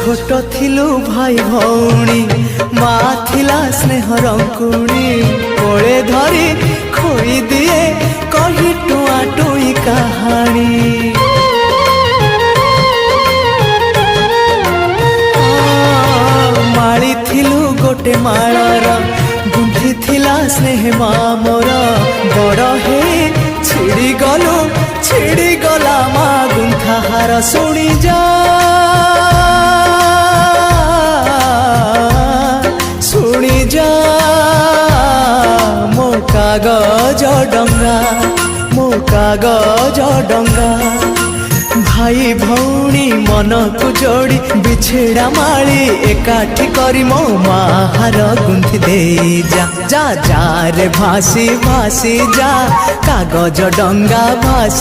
छोट थिलु भाई भौणी मा थिला स्नेह रंकुणी कोले धरी खोई दिए कही टुआ टुई कहानी। माली थिलु गोटे मालार गुंथी थिला स्नेह मा मोर बड़ हे छिड़ी गला मा गुंथा हार शुणी जा मो कागज डंगा भाई भौणी मन को जोड़ी बिछेड़ा माली एकाठी करी मो माहार गुंथी दे जा जा जा रे भासी भासी जा कागज डंगा भासी।